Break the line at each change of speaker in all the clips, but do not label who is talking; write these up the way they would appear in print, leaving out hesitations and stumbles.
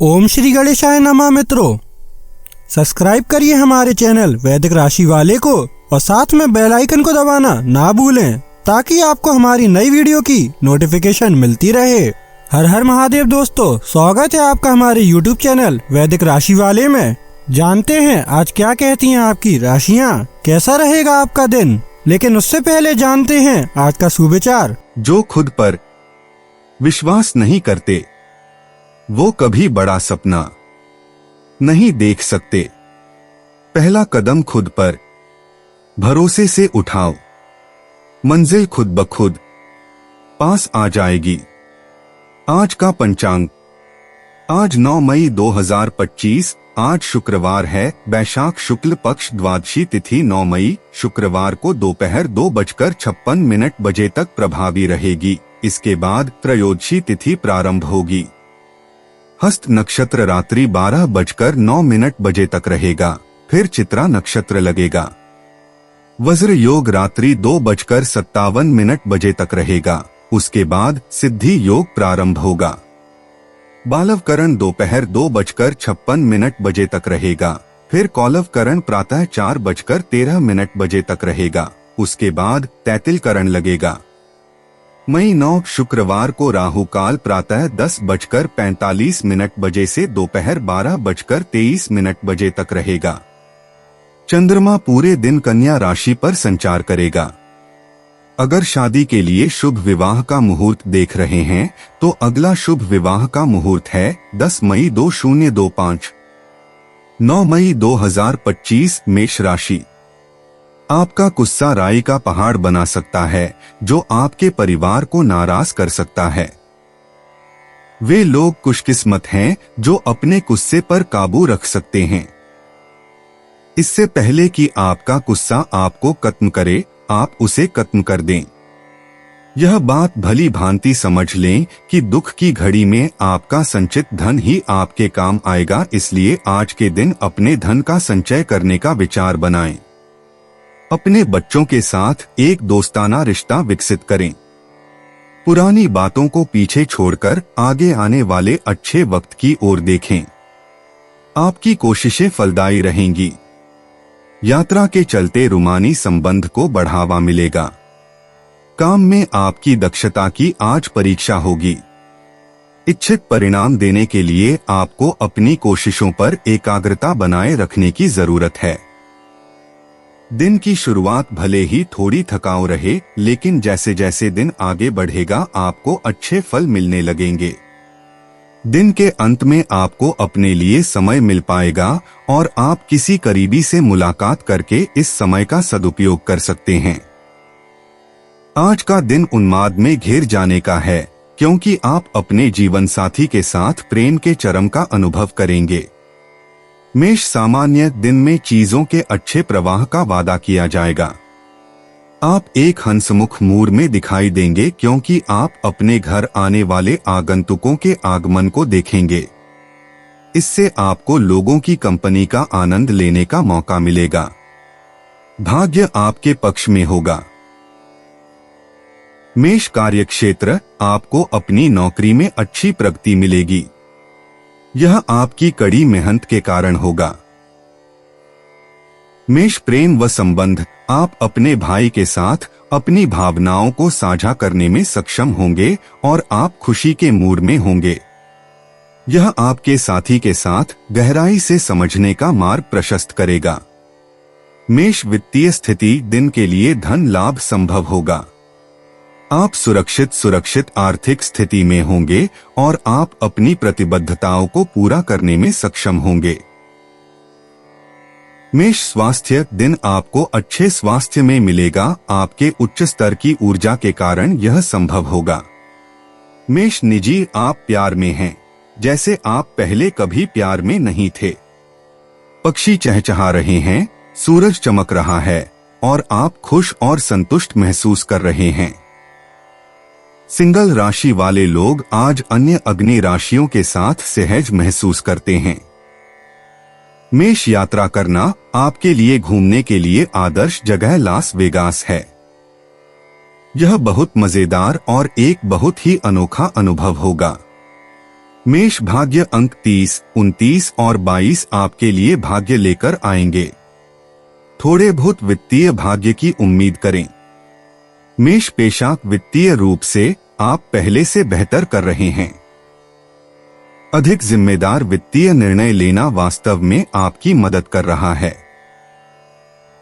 ओम श्री गणेशाय नमः। मित्रों, सब्सक्राइब करिए हमारे चैनल वैदिक राशि वाले को और साथ में बेल आइकन को दबाना ना भूलें ताकि आपको हमारी नई वीडियो की नोटिफिकेशन मिलती रहे। हर हर महादेव दोस्तों, स्वागत है आपका हमारे YouTube चैनल वैदिक राशि वाले में। जानते हैं आज क्या कहती हैं आपकी राशियां, कैसा रहेगा आपका दिन। लेकिन उससे पहले जानते हैं आज का सुविचार।
जो खुद पर विश्वास नहीं करते वो कभी बड़ा सपना नहीं देख सकते। पहला कदम खुद पर भरोसे से उठाओ, मंजिल खुद ब खुद पास आ जाएगी। आज का पंचांग, आज 9 मई 2025, आज शुक्रवार है। वैशाख शुक्ल पक्ष द्वादशी तिथि 9 मई शुक्रवार को दोपहर 2:56 बजे तक प्रभावी रहेगी। इसके बाद त्रयोदशी तिथि प्रारंभ होगी। हस्त नक्षत्र रात्रि 12:09 बजे तक रहेगा, फिर चित्रा नक्षत्र लगेगा। वज्र योग रात्रि 2:57 बजे तक रहेगा, उसके बाद सिद्धि योग प्रारंभ होगा। बालवकरण दोपहर 2:56 बजे तक रहेगा, फिर कौलवकरण प्रातः 4:13 बजे तक रहेगा, उसके बाद तैतिलकरण लगेगा। मई 9 शुक्रवार को राहु काल प्रातः 10:45 बजे से दोपहर 12:23 बजे तक रहेगा। चंद्रमा पूरे दिन कन्या राशि पर संचार करेगा। अगर शादी के लिए शुभ विवाह का मुहूर्त देख रहे हैं तो अगला शुभ विवाह का मुहूर्त है 10 मई 2025। 9 मई 2025 मेष राशि। आपका गुस्सा राई का पहाड़ बना सकता है जो आपके परिवार को नाराज कर सकता है। वे लोग खुशकिस्मत हैं जो अपने गुस्से पर काबू रख सकते हैं। इससे पहले कि आपका गुस्सा आपको खत्म करे, आप उसे खत्म कर दें। यह बात भली भांति समझ लें कि दुख की घड़ी में आपका संचित धन ही आपके काम आएगा। इसलिए आज के दिन अपने धन का संचय करने का विचार बनाएं। अपने बच्चों के साथ एक दोस्ताना रिश्ता विकसित करें। पुरानी बातों को पीछे छोड़कर आगे आने वाले अच्छे वक्त की ओर देखें। आपकी कोशिशें फलदायी रहेंगी। यात्रा के चलते रूमानी संबंध को बढ़ावा मिलेगा। काम में आपकी दक्षता की आज परीक्षा होगी। इच्छित परिणाम देने के लिए आपको अपनी कोशिशों पर एकाग्रता बनाए रखने की जरूरत है। दिन की शुरुआत भले ही थोड़ी थकाऊ रहे, लेकिन जैसे जैसे दिन आगे बढ़ेगा आपको अच्छे फल मिलने लगेंगे। दिन के अंत में आपको अपने लिए समय मिल पाएगा और आप किसी करीबी से मुलाकात करके इस समय का सदुपयोग कर सकते हैं। आज का दिन उन्माद में घिर जाने का है, क्योंकि आप अपने जीवन साथी के साथ प्रेम के चरम का अनुभव करेंगे। मेष सामान्य दिन में चीजों के अच्छे प्रवाह का वादा किया जाएगा। आप एक हंसमुख मूड में दिखाई देंगे क्योंकि आप अपने घर आने वाले आगंतुकों के आगमन को देखेंगे। इससे आपको लोगों की कंपनी का आनंद लेने का मौका मिलेगा। भाग्य आपके पक्ष में होगा। मेष कार्यक्षेत्र, आपको अपनी नौकरी में अच्छी प्रगति मिलेगी। यह आपकी कड़ी मेहनत के कारण होगा। मेष प्रेम व संबंध, आप अपने भाई के साथ अपनी भावनाओं को साझा करने में सक्षम होंगे और आप खुशी के मूड में होंगे। यह आपके साथी के साथ गहराई से समझने का मार्ग प्रशस्त करेगा। मेष वित्तीय स्थिति, दिन के लिए धन लाभ संभव होगा। आप सुरक्षित आर्थिक स्थिति में होंगे और आप अपनी प्रतिबद्धताओं को पूरा करने में सक्षम होंगे। मेष स्वास्थ्य, दिन आपको अच्छे स्वास्थ्य में मिलेगा। आपके उच्च स्तर की ऊर्जा के कारण यह संभव होगा। मेष निजी, आप प्यार में हैं जैसे आप पहले कभी प्यार में नहीं थे। पक्षी चहचहा रहे हैं, सूरज चमक रहा है और आप खुश और संतुष्ट महसूस कर रहे हैं। सिंगल राशि वाले लोग आज अन्य अग्नि राशियों के साथ सहज महसूस करते हैं। मेष यात्रा करना, आपके लिए घूमने के लिए आदर्श जगह लास वेगास है। यह बहुत मजेदार और एक बहुत ही अनोखा अनुभव होगा। मेष भाग्य अंक 30, 29 और 22 आपके लिए भाग्य लेकर आएंगे। थोड़े बहुत वित्तीय भाग्य की उम्मीद करें। मेष पेशा वित्तीय रूप से आप पहले से बेहतर कर रहे हैं। अधिक जिम्मेदार वित्तीय निर्णय लेना वास्तव में आपकी मदद कर रहा है।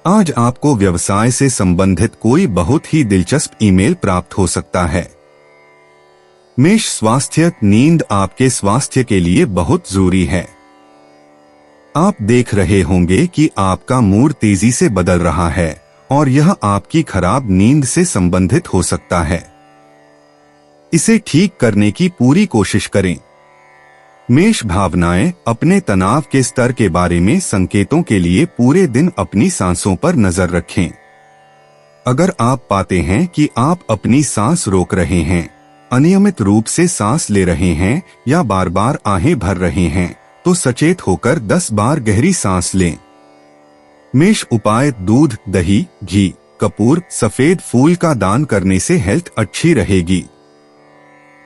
आज आपको व्यवसाय से संबंधित कोई बहुत ही दिलचस्प ईमेल प्राप्त हो सकता है। मेष स्वास्थ्य नींद आपके स्वास्थ्य के लिए बहुत जरूरी है। आप देख रहे होंगे कि आपका मूड तेजी से बदल रहा है और यह आपकी खराब नींद से संबंधित हो सकता है। इसे ठीक करने की पूरी कोशिश करें। मेष भावनाएं अपने तनाव के स्तर के बारे में संकेतों के लिए पूरे दिन अपनी सांसों पर नजर रखें। अगर आप पाते हैं कि आप अपनी सांस रोक रहे हैं, अनियमित रूप से सांस ले रहे हैं या बार बार आहें भर रहे हैं, तो सचेत होकर 10 बार गहरी सांस लें। मेष उपाय दूध, दही, घी, कपूर, सफेद फूल का दान करने से हेल्थ अच्छी रहेगी।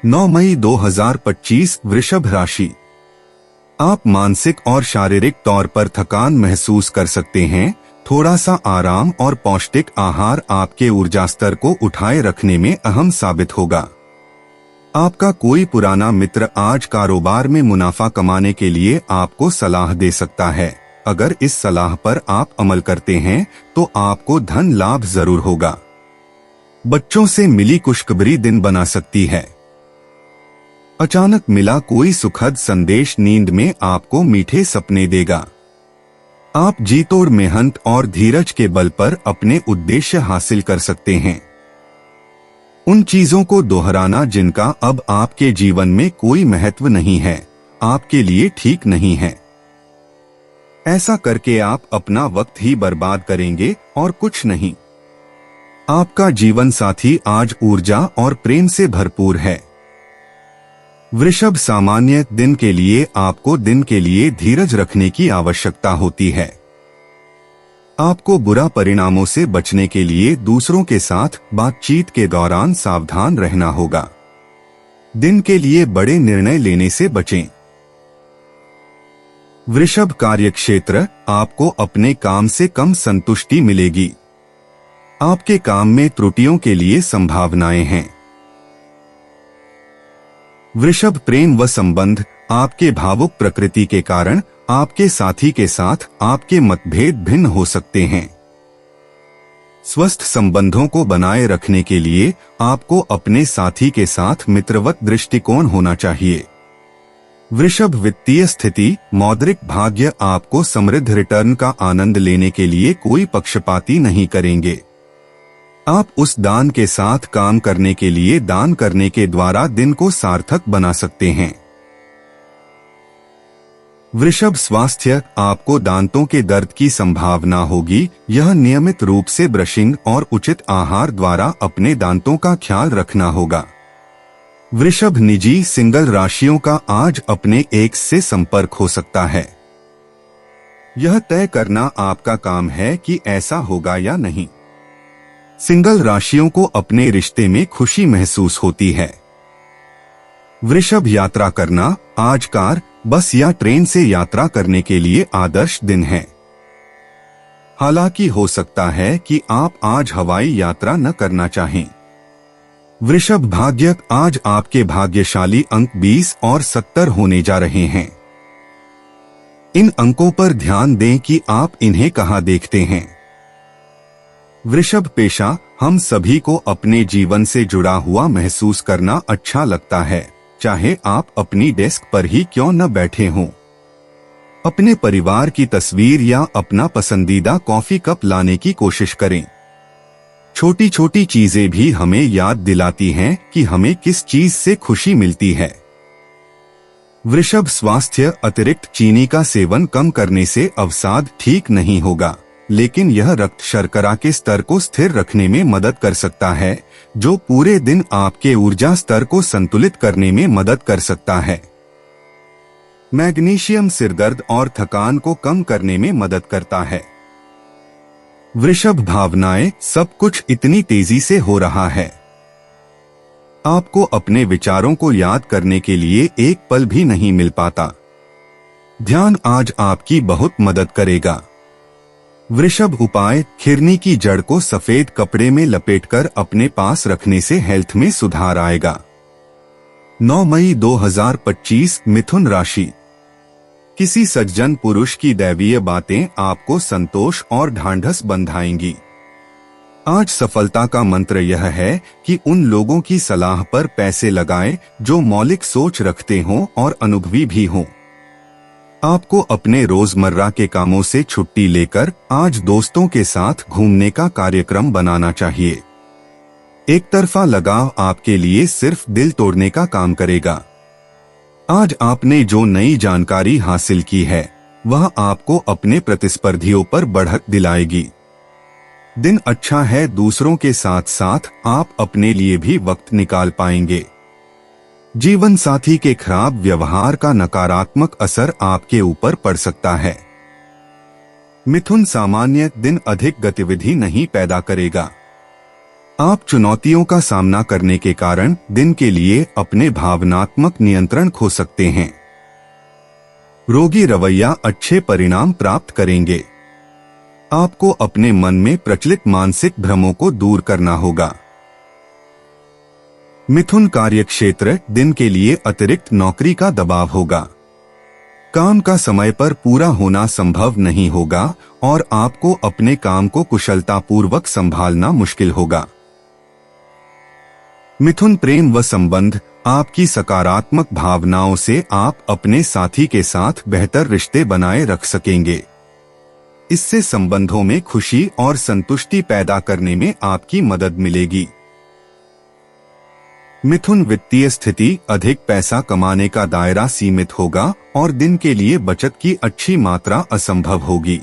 9 मई 2025 वृषभ राशि। आप मानसिक और शारीरिक तौर पर थकान महसूस कर सकते हैं। थोड़ा सा आराम और पौष्टिक आहार आपके ऊर्जा स्तर को उठाए रखने में अहम साबित होगा। आपका कोई पुराना मित्र आज कारोबार में मुनाफा कमाने के लिए आपको सलाह दे सकता है। अगर इस सलाह पर आप अमल करते हैं तो आपको धन लाभ जरूर होगा। बच्चों से मिली खुशखबरी दिन बना सकती है। अचानक मिला कोई सुखद संदेश नींद में आपको मीठे सपने देगा। आप जीतोड़ मेहनत और धीरज के बल पर अपने उद्देश्य हासिल कर सकते हैं। उन चीजों को दोहराना जिनका अब आपके जीवन में कोई महत्व नहीं है, आपके लिए ठीक नहीं है। ऐसा करके आप अपना वक्त ही बर्बाद करेंगे और कुछ नहीं। आपका जीवन साथी आज ऊर्जा और प्रेम से भरपूर है। वृषभ सामान्य दिन के लिए आपको दिन के लिए धीरज रखने की आवश्यकता होती है। आपको बुरा परिणामों से बचने के लिए दूसरों के साथ बातचीत के दौरान सावधान रहना होगा। दिन के लिए बड़े निर्णय लेने से बचें। वृषभ कार्यक्षेत्र आपको अपने काम से कम संतुष्टि मिलेगी। आपके काम में त्रुटियों के लिए संभावनाएं हैं। वृषभ प्रेम व संबंध आपके भावुक प्रकृति के कारण आपके साथी के साथ आपके मतभेद भिन्न हो सकते हैं। स्वस्थ संबंधों को बनाए रखने के लिए आपको अपने साथी के साथ मित्रवत दृष्टिकोण होना चाहिए। वृषभ वित्तीय स्थिति मौद्रिक भाग्य आपको समृद्ध रिटर्न का आनंद लेने के लिए कोई पक्षपाती नहीं करेंगे। आप उस दान के साथ काम करने के लिए दान करने के द्वारा दिन को सार्थक बना सकते हैं। वृषभ स्वास्थ्य आपको दांतों के दर्द की संभावना होगी। यह नियमित रूप से ब्रशिंग और उचित आहार द्वारा अपने दांतों का ख्याल रखना होगा। वृषभ निजी सिंगल राशियों का आज अपने एक्स से संपर्क हो सकता है। यह तय करना आपका काम है कि ऐसा होगा या नहीं। सिंगल राशियों को अपने रिश्ते में खुशी महसूस होती है। वृषभ यात्रा करना आज कार, बस या ट्रेन से यात्रा करने के लिए आदर्श दिन है। हालांकि हो सकता है कि आप आज हवाई यात्रा न करना चाहें। वृषभ भाग्य आज आपके भाग्यशाली अंक 20 और 70 होने जा रहे हैं। इन अंकों पर ध्यान दें कि आप इन्हें कहां देखते हैं। वृषभ पेशा हम सभी को अपने जीवन से जुड़ा हुआ महसूस करना अच्छा लगता है, चाहे आप अपनी डेस्क पर ही क्यों न बैठे हों। अपने परिवार की तस्वीर या अपना पसंदीदा कॉफी कप लाने की कोशिश करें। छोटी छोटी चीजें भी हमें याद दिलाती हैं कि हमें किस चीज से खुशी मिलती है। वृषभ स्वास्थ्य अतिरिक्त चीनी का सेवन कम करने से अवसाद ठीक नहीं होगा, लेकिन यह रक्त शर्करा के स्तर को स्थिर रखने में मदद कर सकता है, जो पूरे दिन आपके ऊर्जा स्तर को संतुलित करने में मदद कर सकता है। मैग्नीशियम सिरदर्द और थकान को कम करने में मदद करता है। वृषभ भावनाएं सब कुछ इतनी तेजी से हो रहा है। आपको अपने विचारों को याद करने के लिए एक पल भी नहीं मिल पाता। ध्यान आज आपकी बहुत मदद करेगा। वृषभ उपाय, खिरनी की जड़ को सफेद कपड़े में लपेटकर अपने पास रखने से हेल्थ में सुधार आएगा। 9 मई 2025 मिथुन राशि। किसी सज्जन पुरुष की दैवीय बातें आपको संतोष और ढांढस बंधाएंगी। आज सफलता का मंत्र यह है कि उन लोगों की सलाह पर पैसे लगाएं जो मौलिक सोच रखते हों और अनुभवी भी हों। आपको अपने रोजमर्रा के कामों से छुट्टी लेकर आज दोस्तों के साथ घूमने का कार्यक्रम बनाना चाहिए। एक तरफा लगाव आपके लिए सिर्फ दिल तोड़ने का काम करेगा। आज आपने जो नई जानकारी हासिल की है वह आपको अपने प्रतिस्पर्धियों पर बढ़त दिलाएगी। दिन अच्छा है, दूसरों के साथ साथ आप अपने लिए भी वक्त निकाल पाएंगे। जीवन साथी के खराब व्यवहार का नकारात्मक असर आपके ऊपर पड़ सकता है। मिथुन सामान्य दिन अधिक गतिविधि नहीं पैदा करेगा। आप चुनौतियों का सामना करने के कारण दिन के लिए अपने भावनात्मक नियंत्रण खो सकते हैं। रोगी रवैया अच्छे परिणाम प्राप्त करेंगे। आपको अपने मन में प्रचलित मानसिक भ्रमों को दूर करना होगा। मिथुन कार्यक्षेत्र, दिन के लिए अतिरिक्त नौकरी का दबाव होगा। काम का समय पर पूरा होना संभव नहीं होगा और आपको अपने काम को कुशलतापूर्वक संभालना मुश्किल होगा। मिथुन प्रेम व संबंध, आपकी सकारात्मक भावनाओं से आप अपने साथी के साथ बेहतर रिश्ते बनाए रख सकेंगे। इससे संबंधों में खुशी और संतुष्टि पैदा करने में आपकी मदद मिलेगी। मिथुन वित्तीय स्थिति, अधिक पैसा कमाने का दायरा सीमित होगा और दिन के लिए बचत की अच्छी मात्रा असंभव होगी।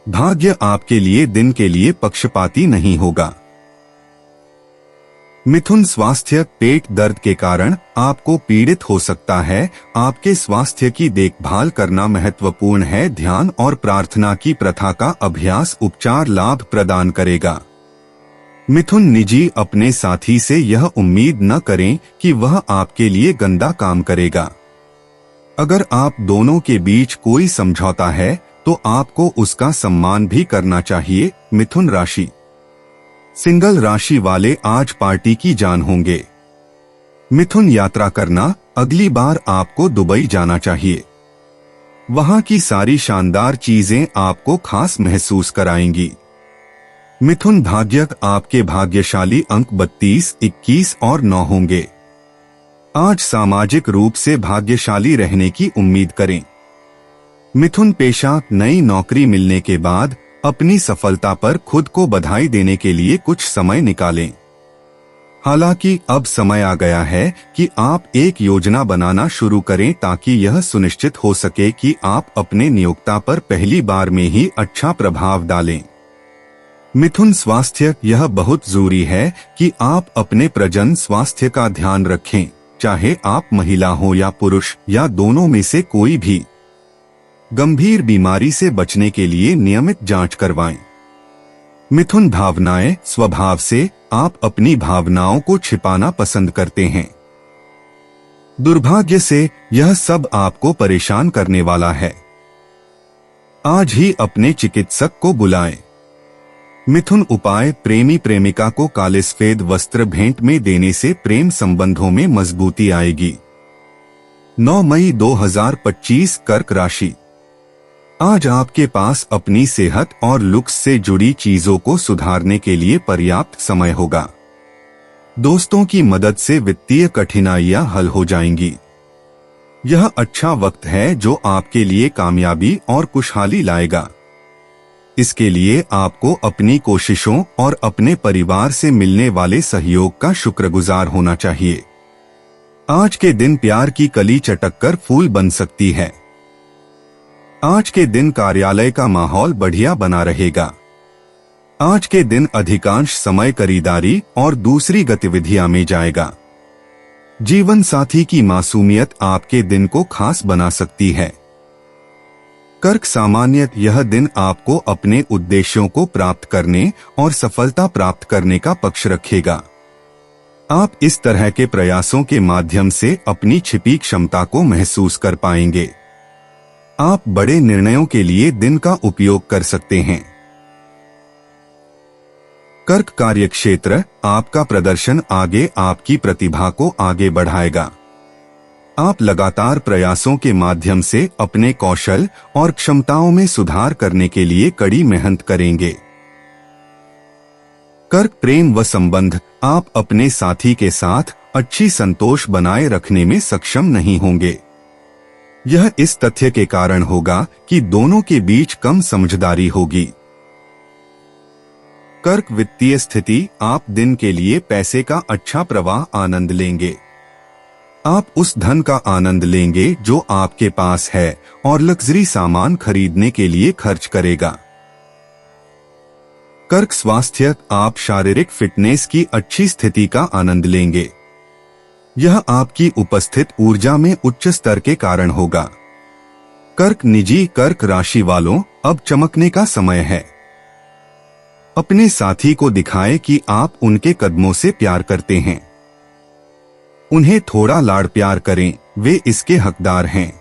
भाग्य आपके लिए दिन के लिए पक्षपाती नहीं होगा। मिथुन स्वास्थ्य, पेट दर्द के कारण आपको पीड़ित हो सकता है। आपके स्वास्थ्य की देखभाल करना महत्वपूर्ण है। ध्यान और प्रार्थना की प्रथा का अभ्यास उपचार लाभ प्रदान करेगा। मिथुन निजी, अपने साथी से यह उम्मीद न करें कि वह आपके लिए गंदा काम करेगा। अगर आप दोनों के बीच कोई समझौता है तो आपको उसका सम्मान भी करना चाहिए। मिथुन राशि। सिंगल राशि वाले आज पार्टी की जान होंगे। मिथुन यात्रा करना, अगली बार आपको दुबई जाना चाहिए। वहां की सारी शानदार चीजें आपको खास महसूस कराएंगी। मिथुन भाग्य, आपके भाग्यशाली अंक 32, 21 और 9 होंगे। आज सामाजिक रूप से भाग्यशाली रहने की उम्मीद करें। मिथुन पेशा, नई नौकरी मिलने के बाद अपनी सफलता पर खुद को बधाई देने के लिए कुछ समय निकालें। हालांकि अब समय आ गया है कि आप एक योजना बनाना शुरू करें ताकि यह सुनिश्चित हो सके कि आप अपने नियोक्ता पर पहली बार में ही अच्छा प्रभाव डालें। मिथुन स्वास्थ्य, यह बहुत जरूरी है कि आप अपने प्रजनन स्वास्थ्य का ध्यान रखें, चाहे आप महिला हो या पुरुष या दोनों में से कोई भी। गंभीर बीमारी से बचने के लिए नियमित जांच करवाएं। मिथुन भावनाएं, स्वभाव से आप अपनी भावनाओं को छिपाना पसंद करते हैं। दुर्भाग्य से यह सब आपको परेशान करने वाला है। आज ही अपने चिकित्सक को बुलाएं। मिथुन उपाय, प्रेमी प्रेमिका को काले सफेद वस्त्र भेंट में देने से प्रेम संबंधों में मजबूती आएगी। 9 मई 2025 कर्क राशि। आज आपके पास अपनी सेहत और लुक्स से जुड़ी चीजों को सुधारने के लिए पर्याप्त समय होगा। दोस्तों की मदद से वित्तीय कठिनाइयां हल हो जाएंगी। यह अच्छा वक्त है जो आपके लिए कामयाबी और खुशहाली लाएगा। इसके लिए आपको अपनी कोशिशों और अपने परिवार से मिलने वाले सहयोग का शुक्रगुजार होना चाहिए। आज के दिन प्यार की कली चटककर फूल बन सकती है। आज के दिन कार्यालय का माहौल बढ़िया बना रहेगा। आज के दिन अधिकांश समय खरीदारी और दूसरी गतिविधियों में जाएगा। जीवन साथी की मासूमियत आपके दिन को खास बना सकती है। कर्क सामान्य, यह दिन आपको अपने उद्देश्यों को प्राप्त करने और सफलता प्राप्त करने का पक्ष रखेगा। आप इस तरह के प्रयासों के माध्यम से अपनी छिपी क्षमता को महसूस कर पाएंगे। आप बड़े निर्णयों के लिए दिन का उपयोग कर सकते हैं। कर्क कार्यक्षेत्र, आपका प्रदर्शन आगे आपकी प्रतिभा को आगे बढ़ाएगा। आप लगातार प्रयासों के माध्यम से अपने कौशल और क्षमताओं में सुधार करने के लिए कड़ी मेहनत करेंगे। कर्क प्रेम व संबंध, आप अपने साथी के साथ अच्छी संतोष बनाए रखने में सक्षम नहीं होंगे। यह इस तथ्य के कारण होगा कि दोनों के बीच कम समझदारी होगी। कर्क वित्तीय स्थिति, आप दिन के लिए पैसे का अच्छा प्रवाह आनंद लेंगे। आप उस धन का आनंद लेंगे जो आपके पास है और लग्जरी सामान खरीदने के लिए खर्च करेगा। कर्क स्वास्थ्य, आप शारीरिक फिटनेस की अच्छी स्थिति का आनंद लेंगे। यह आपकी उपस्थित ऊर्जा में उच्च स्तर के कारण होगा। कर्क निजी, कर्क राशि वालों, अब चमकने का समय है। अपने साथी को दिखाएं कि आप उनके कदमों से प्यार करते हैं। उन्हें थोड़ा लाड़ प्यार करें, वे इसके हकदार हैं।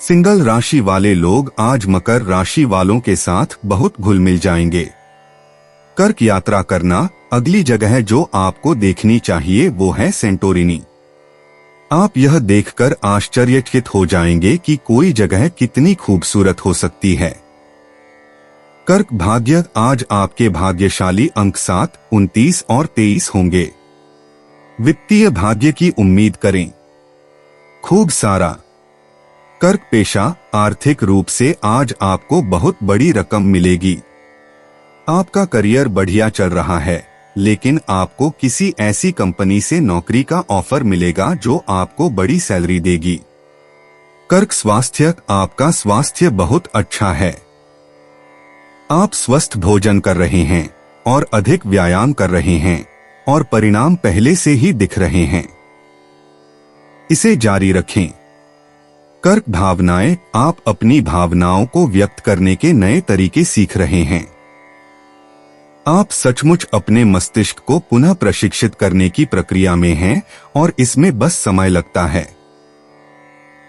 सिंगल राशि वाले लोग आज मकर राशि वालों के साथ बहुत घुल मिल जाएंगे। कर्क यात्रा करना, अगली जगह जो आपको देखनी चाहिए वो है सेंटोरिनी। आप यह देखकर आश्चर्यचकित हो जाएंगे कि कोई जगह कितनी खूबसूरत हो सकती है। कर्क भाग्य, आज आपके भाग्यशाली अंक 7, 29 और 23 होंगे। वित्तीय भाग्य की उम्मीद करें। खूब सारा। कर्क पेशा, आर्थिक रूप से आज आपको बहुत बड़ी रकम मिलेगी। आपका करियर बढ़िया चल रहा है, लेकिन आपको किसी ऐसी कंपनी से नौकरी का ऑफर मिलेगा जो आपको बड़ी सैलरी देगी। कर्क स्वास्थ्य, आपका स्वास्थ्य बहुत अच्छा है। आप स्वस्थ भोजन कर रहे हैं और अधिक व्यायाम कर रहे हैं और परिणाम पहले से ही दिख रहे हैं। इसे जारी रखें। कर्क भावनाएं, आप अपनी भावनाओं को व्यक्त करने के नए तरीके सीख रहे हैं। आप सचमुच अपने मस्तिष्क को पुनः प्रशिक्षित करने की प्रक्रिया में हैं और इसमें बस समय लगता है।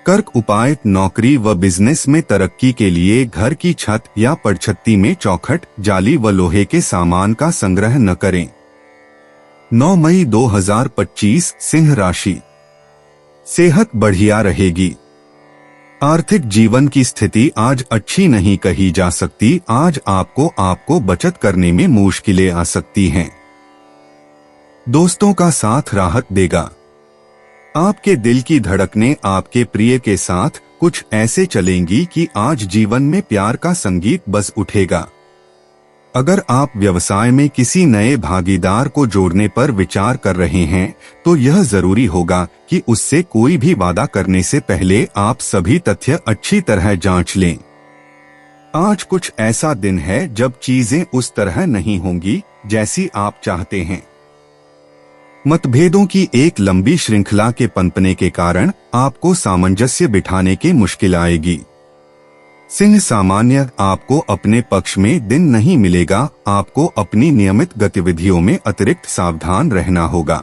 कर्क उपाय, नौकरी व बिजनेस में तरक्की के लिए घर की छत या पड़छत्ती में चौखट, जाली व लोहे के सामान का संग्रह न करें। 9 मई 2025, सिंह राशि। सेहत बढ़िया रहेगी। आर्थिक जीवन की स्थिति आज अच्छी नहीं कही जा सकती। आज आपको बचत करने में मुश्किलें आ सकती हैं। दोस्तों का साथ राहत देगा। आपके दिल की धड़कनें आपके प्रिय के साथ कुछ ऐसे चलेंगी कि आज जीवन में प्यार का संगीत बज उठेगा। अगर आप व्यवसाय में किसी नए भागीदार को जोड़ने पर विचार कर रहे हैं, तो यह जरूरी होगा कि उससे कोई भी वादा करने से पहले आप सभी तथ्य अच्छी तरह जांच लें। आज कुछ ऐसा दिन है जब चीजें उस तरह नहीं होंगी जैसी आप चाहते हैं। मतभेदों की एक लंबी श्रृंखला के पनपने के कारण आपको सामंजस्य बिठाने की मुश्किल आएगी। सिंह सामान्य, आपको अपने पक्ष में दिन नहीं मिलेगा। आपको अपनी नियमित गतिविधियों में अतिरिक्त सावधान रहना होगा।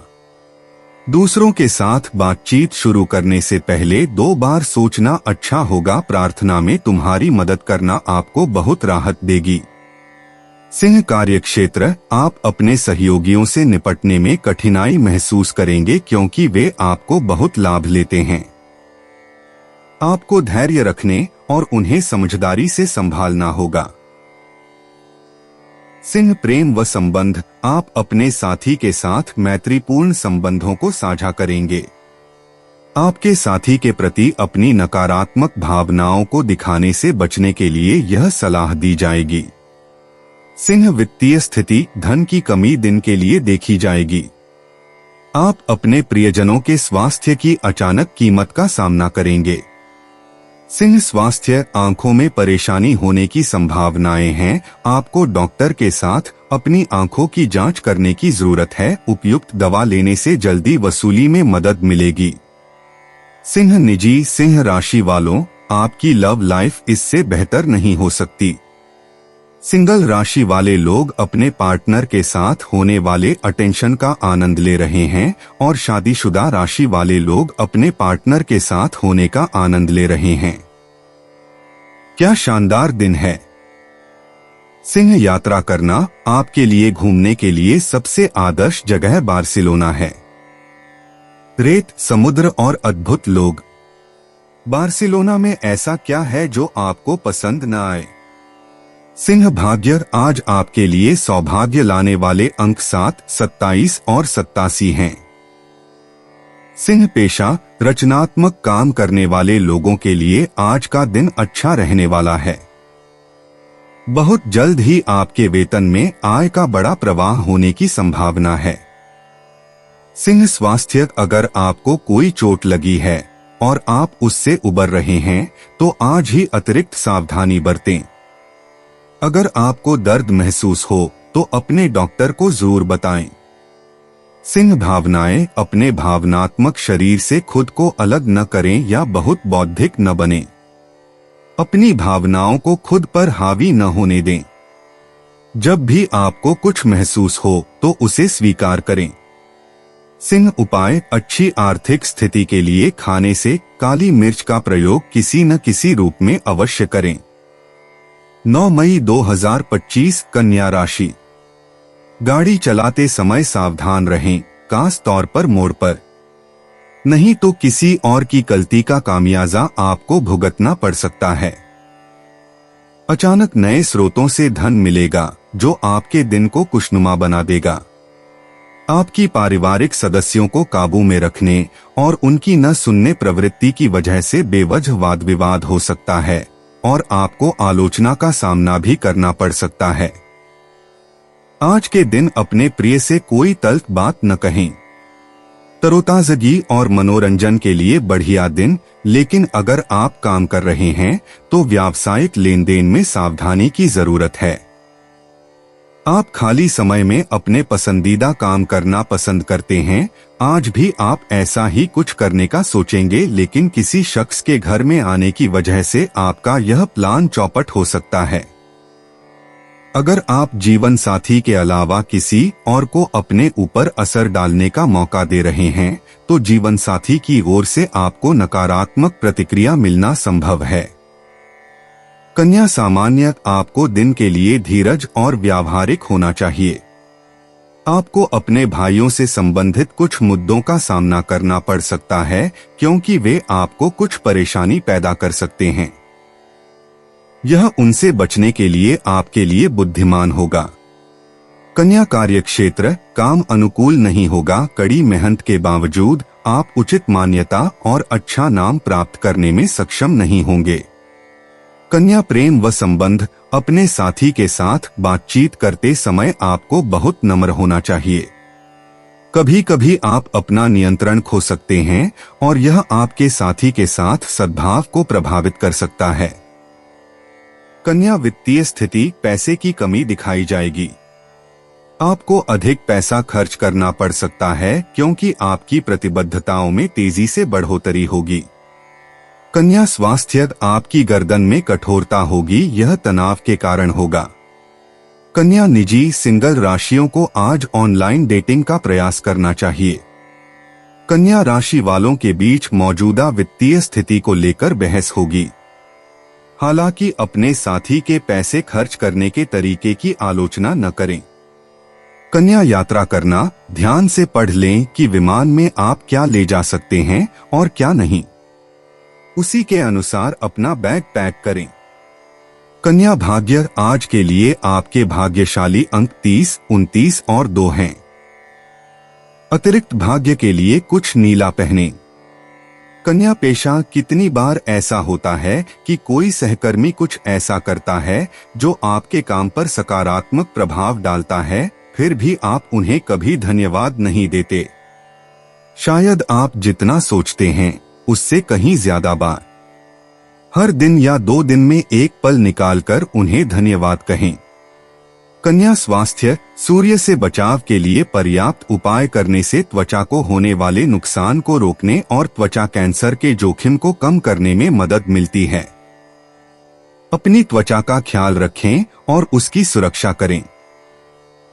दूसरों के साथ बातचीत शुरू करने से पहले 2 बार सोचना अच्छा होगा। प्रार्थना में तुम्हारी मदद करना आपको बहुत राहत देगी। सिंह कार्यक्षेत्र, आप अपने सहयोगियों से निपटने में कठिनाई महसूस करेंगे क्योंकि वे आपको बहुत लाभ लेते हैं। आपको धैर्य रखने और उन्हें समझदारी से संभालना होगा। सिंह प्रेम व संबंध, आप अपने साथी के साथ मैत्रीपूर्ण संबंधों को साझा करेंगे। आपके साथी के प्रति अपनी नकारात्मक भावनाओं को दिखाने से बचने के लिए यह सलाह दी जाएगी। सिंह वित्तीय स्थिति, धन की कमी दिन के लिए देखी जाएगी। आप अपने प्रियजनों के स्वास्थ्य की अचानक कीमत का सामना करेंगे। सिंह स्वास्थ्य, आंखों में परेशानी होने की संभावनाएं हैं। आपको डॉक्टर के साथ अपनी आंखों की जांच करने की जरूरत है। उपयुक्त दवा लेने से जल्दी वसूली में मदद मिलेगी। सिंह निजी, सिंह राशि वालों, आपकी लव लाइफ इससे बेहतर नहीं हो सकती। सिंगल राशि वाले लोग अपने पार्टनर के साथ होने वाले अटेंशन का आनंद ले रहे हैं और शादीशुदा राशि वाले लोग अपने पार्टनर के साथ होने का आनंद ले रहे हैं। क्या शानदार दिन है। सिंह यात्रा करना आपके लिए घूमने के लिए सबसे आदर्श जगह बार्सिलोना है। रेत, समुद्र और अद्भुत लोग। बार्सिलोना में ऐसा क्या है जो आपको पसंद न आए। सिंह भाग्य आज आपके लिए सौभाग्य लाने वाले अंक 7, 27 और 87 हैं। सिंह पेशा, रचनात्मक काम करने वाले लोगों के लिए आज का दिन अच्छा रहने वाला है। बहुत जल्द ही आपके वेतन में आय का बड़ा प्रवाह होने की संभावना है। सिंह स्वास्थ्य, अगर आपको कोई चोट लगी है और आप उससे उबर रहे हैं तो आज ही अतिरिक्त सावधानी बरतें। अगर आपको दर्द महसूस हो तो अपने डॉक्टर को जरूर बताएं। सिंह भावनाएं, अपने भावनात्मक शरीर से खुद को अलग न करें या बहुत बौद्धिक न बनें। अपनी भावनाओं को खुद पर हावी न होने दें। जब भी आपको कुछ महसूस हो तो उसे स्वीकार करें। सिंह उपाय, अच्छी आर्थिक स्थिति के लिए खाने से काली मिर्च का प्रयोग किसी न किसी रूप में अवश्य करें। 9 मई 2025 कन्या राशि। गाड़ी चलाते समय सावधान रहें, खास तौर पर मोड़ पर। नहीं तो किसी और की गलती का खामियाजा आपको भुगतना पड़ सकता है। अचानक नए स्रोतों से धन मिलेगा जो आपके दिन को खुशनुमा बना देगा। आपकी पारिवारिक सदस्यों को काबू में रखने और उनकी न सुनने प्रवृत्ति की वजह से बेवजह वाद विवाद हो सकता है और आपको आलोचना का सामना भी करना पड़ सकता है। आज के दिन अपने प्रिय से कोई तल्ख बात न कहें। तरोताजगी और मनोरंजन के लिए बढ़िया दिन, लेकिन अगर आप काम कर रहे हैं तो व्यावसायिक लेन देन में सावधानी की जरूरत है। आप खाली समय में अपने पसंदीदा काम करना पसंद करते हैं। आज भी आप ऐसा ही कुछ करने का सोचेंगे, लेकिन किसी शख्स के घर में आने की वजह से आपका यह प्लान चौपट हो सकता है। अगर आप जीवन साथी के अलावा किसी और को अपने ऊपर असर डालने का मौका दे रहे हैं तो जीवन साथी की ओर से आपको नकारात्मक प्रतिक्रिया मिलना संभव है। कन्या सामान्य, आपको दिन के लिए धीरज और व्यावहारिक होना चाहिए। आपको अपने भाइयों से संबंधित कुछ मुद्दों का सामना करना पड़ सकता है क्योंकि वे आपको कुछ परेशानी पैदा कर सकते हैं। यह उनसे बचने के लिए आपके लिए बुद्धिमान होगा। कन्या कार्यक्षेत्र, काम अनुकूल नहीं होगा। कड़ी मेहनत के बावजूद आप उचित मान्यता और अच्छा नाम प्राप्त करने में सक्षम नहीं होंगे। कन्या प्रेम व संबंध, अपने साथी के साथ बातचीत करते समय आपको बहुत नम्र होना चाहिए। कभी कभी आप अपना नियंत्रण खो सकते हैं और यह आपके साथी के साथ सद्भाव को प्रभावित कर सकता है। कन्या वित्तीय स्थिति, पैसे की कमी दिखाई जाएगी। आपको अधिक पैसा खर्च करना पड़ सकता है क्योंकि आपकी प्रतिबद्धताओं में तेजी से बढ़ोतरी होगी। कन्या स्वास्थ्य, आपकी गर्दन में कठोरता होगी, यह तनाव के कारण होगा। कन्या निजी, सिंगल राशियों को आज ऑनलाइन डेटिंग का प्रयास करना चाहिए। कन्या राशि वालों के बीच मौजूदा वित्तीय स्थिति को लेकर बहस होगी। हालांकि अपने साथी के पैसे खर्च करने के तरीके की आलोचना न करें। कन्या यात्रा करना, ध्यान से पढ़ लें कि विमान में आप क्या ले जा सकते हैं और क्या नहीं। उसी के अनुसार अपना बैग पैक करें। कन्या भाग्य, आज के लिए आपके भाग्यशाली अंक 30, 29 और 2 हैं। अतिरिक्त भाग्य के लिए कुछ नीला पहनें। कन्या पेशा, कितनी बार ऐसा होता है कि कोई सहकर्मी कुछ ऐसा करता है जो आपके काम पर सकारात्मक प्रभाव डालता है, फिर भी आप उन्हें कभी धन्यवाद नहीं देते। शायद आप जितना सोचते हैं उससे कहीं ज्यादा बार। हर दिन या 2 दिन में एक पल निकालकर उन्हें धन्यवाद कहें। कन्या स्वास्थ्य, सूर्य से बचाव के लिए पर्याप्त उपाय करने से त्वचा को होने वाले नुकसान को रोकने और त्वचा कैंसर के जोखिम को कम करने में मदद मिलती है। अपनी त्वचा का ख्याल रखें और उसकी सुरक्षा करें।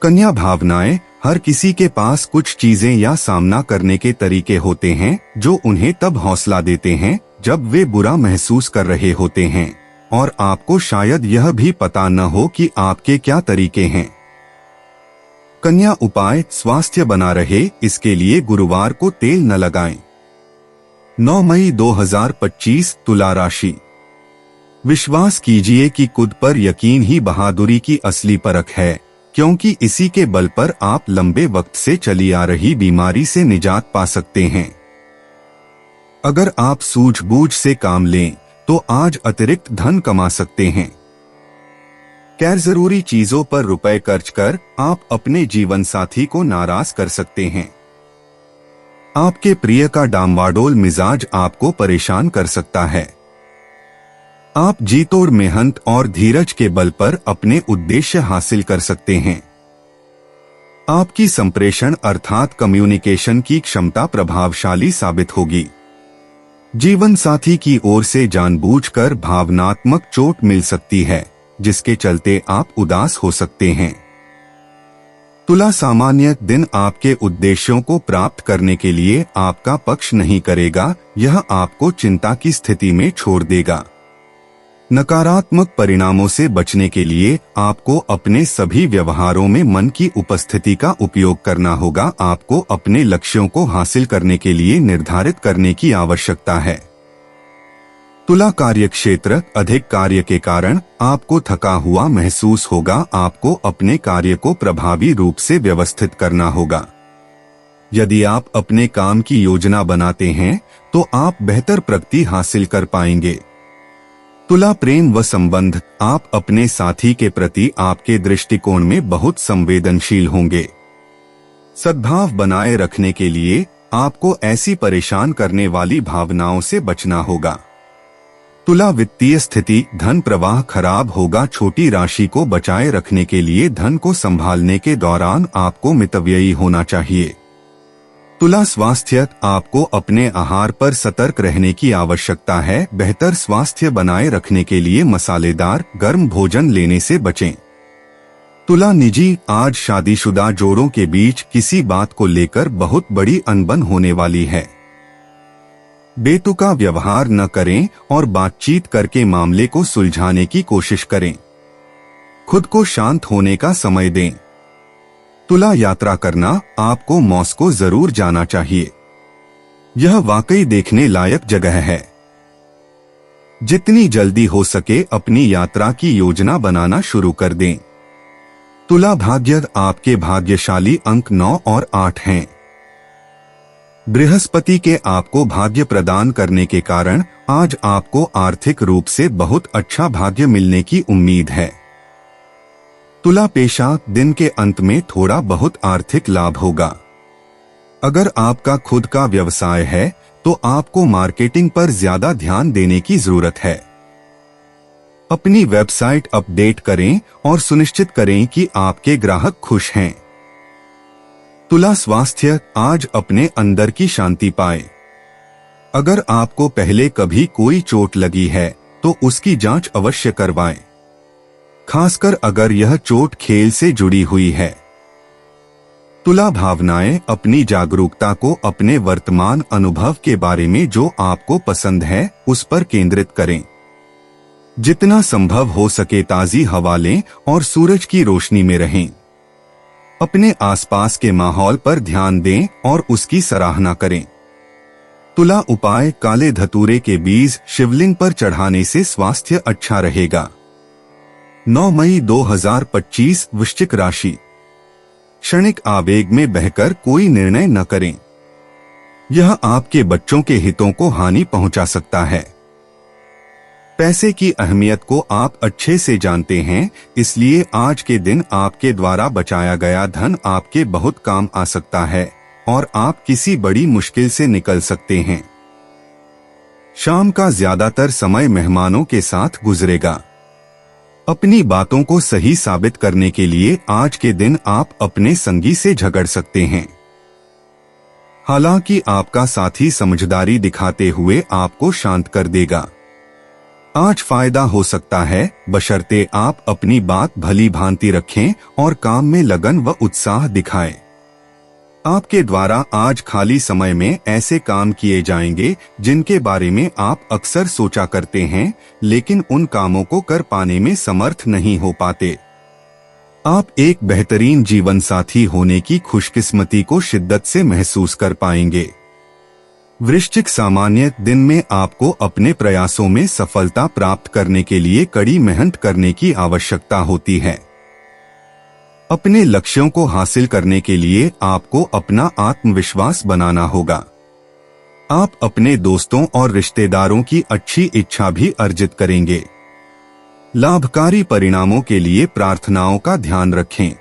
कन्या भावनाएं, हर किसी के पास कुछ चीजें या सामना करने के तरीके होते हैं जो उन्हें तब हौसला देते हैं जब वे बुरा महसूस कर रहे होते हैं, और आपको शायद यह भी पता न हो कि आपके क्या तरीके हैं। कन्या उपाय, स्वास्थ्य बना रहे इसके लिए गुरुवार को तेल न लगाएं। 9 मई 2025 तुला राशि। विश्वास कीजिए कि खुद पर यकीन ही बहादुरी की असली परख है, क्योंकि इसी के बल पर आप लंबे वक्त से चली आ रही बीमारी से निजात पा सकते हैं। अगर आप सूझबूझ से काम लें तो आज अतिरिक्त धन कमा सकते हैं। गैर जरूरी चीजों पर रुपए खर्च कर आप अपने जीवन साथी को नाराज कर सकते हैं। आपके प्रिय का डामाडोल मिजाज आपको परेशान कर सकता है। आप जीतोड़ मेहनत और धीरज के बल पर अपने उद्देश्य हासिल कर सकते हैं। आपकी संप्रेषण अर्थात कम्युनिकेशन की क्षमता प्रभावशाली साबित होगी। जीवन साथी की ओर से जानबूझकर भावनात्मक चोट मिल सकती है, जिसके चलते आप उदास हो सकते हैं। तुला, सामान्य दिन आपके उद्देश्यों को प्राप्त करने के लिए आपका पक्ष नहीं करेगा, यह आपको चिंता की स्थिति में छोड़ देगा। नकारात्मक परिणामों से बचने के लिए आपको अपने सभी व्यवहारों में मन की उपस्थिति का उपयोग करना होगा। आपको अपने लक्ष्यों को हासिल करने के लिए निर्धारित करने की आवश्यकता है। तुला, कार्यक्षेत्र, अधिक कार्य के कारण आपको थका हुआ महसूस होगा। आपको अपने कार्य को प्रभावी रूप से व्यवस्थित करना होगा। यदि आप अपने काम की योजना बनाते हैं तो आप बेहतर प्रगति हासिल कर पाएंगे। तुला, प्रेम व संबंध, आप अपने साथी के प्रति आपके दृष्टिकोण में बहुत संवेदनशील होंगे। सद्भाव बनाए रखने के लिए आपको ऐसी परेशान करने वाली भावनाओं से बचना होगा। तुला, वित्तीय स्थिति, धन प्रवाह खराब होगा। छोटी राशि को बचाए रखने के लिए धन को संभालने के दौरान आपको मितव्ययी होना चाहिए। तुला, स्वास्थ्य, आपको अपने आहार पर सतर्क रहने की आवश्यकता है। बेहतर स्वास्थ्य बनाए रखने के लिए मसालेदार गर्म भोजन लेने से बचें। तुला, निजी, आज शादीशुदा जोड़ों के बीच किसी बात को लेकर बहुत बड़ी अनबन होने वाली है। बेतुका व्यवहार न करें और बातचीत करके मामले को सुलझाने की कोशिश करें। खुद को शांत होने का समय दें। तुला, यात्रा करना, आपको मॉस्को जरूर जाना चाहिए। यह वाकई देखने लायक जगह है। जितनी जल्दी हो सके अपनी यात्रा की योजना बनाना शुरू कर दें। तुला, भाग्य, आपके भाग्यशाली अंक 9 और 8 हैं। बृहस्पति के आपको भाग्य प्रदान करने के कारण आज आपको आर्थिक रूप से बहुत अच्छा भाग्य मिलने की उम्मीद है। तुला, पेशा, दिन के अंत में थोड़ा बहुत आर्थिक लाभ होगा। अगर आपका खुद का व्यवसाय है तो आपको मार्केटिंग पर ज्यादा ध्यान देने की जरूरत है। अपनी वेबसाइट अपडेट करें और सुनिश्चित करें कि आपके ग्राहक खुश हैं। तुला, स्वास्थ्य, आज अपने अंदर की शांति पाएं। अगर आपको पहले कभी कोई चोट लगी है तो उसकी जांच अवश्य करवाएं, खासकर अगर यह चोट खेल से जुड़ी हुई है। तुला, भावनाएं, अपनी जागरूकता को अपने वर्तमान अनुभव के बारे में जो आपको पसंद है उस पर केंद्रित करें। जितना संभव हो सके ताजी हवा लें और सूरज की रोशनी में रहें। अपने आसपास के माहौल पर ध्यान दें और उसकी सराहना करें। तुला, उपाय, काले धतूरे के बीज शिवलिंग पर चढ़ाने से स्वास्थ्य अच्छा रहेगा। 9 मई 2025 वृश्चिक राशि। क्षणिक आवेग में बहकर कोई निर्णय न करें। यह आपके बच्चों के हितों को हानि पहुंचा सकता है। पैसे की अहमियत को आप अच्छे से जानते हैं, इसलिए आज के दिन आपके द्वारा बचाया गया धन आपके बहुत काम आ सकता है और आप किसी बड़ी मुश्किल से निकल सकते हैं। शाम का ज्यादातर समय मेहमानों के साथ गुजरेगा। अपनी बातों को सही साबित करने के लिए आज के दिन आप अपने संगी से झगड़ सकते हैं। हालांकि आपका साथी समझदारी दिखाते हुए आपको शांत कर देगा। आज फायदा हो सकता है, बशर्ते आप अपनी बात भली भांति रखें और काम में लगन व उत्साह दिखाएं। आपके द्वारा आज खाली समय में ऐसे काम किए जाएंगे जिनके बारे में आप अक्सर सोचा करते हैं, लेकिन उन कामों को कर पाने में समर्थ नहीं हो पाते। आप एक बेहतरीन जीवन साथी होने की खुशकिस्मती को शिद्दत से महसूस कर पाएंगे। वृश्चिक सामान्य दिन में आपको अपने प्रयासों में सफलता प्राप्त करने के लिए कड़ी मेहनत करने की आवश्यकता होती है। अपने लक्ष्यों को हासिल करने के लिए आपको अपना आत्मविश्वास बनाना होगा। आप अपने दोस्तों और रिश्तेदारों की अच्छी इच्छा भी अर्जित करेंगे। लाभकारी परिणामों के लिए प्रार्थनाओं का ध्यान रखें।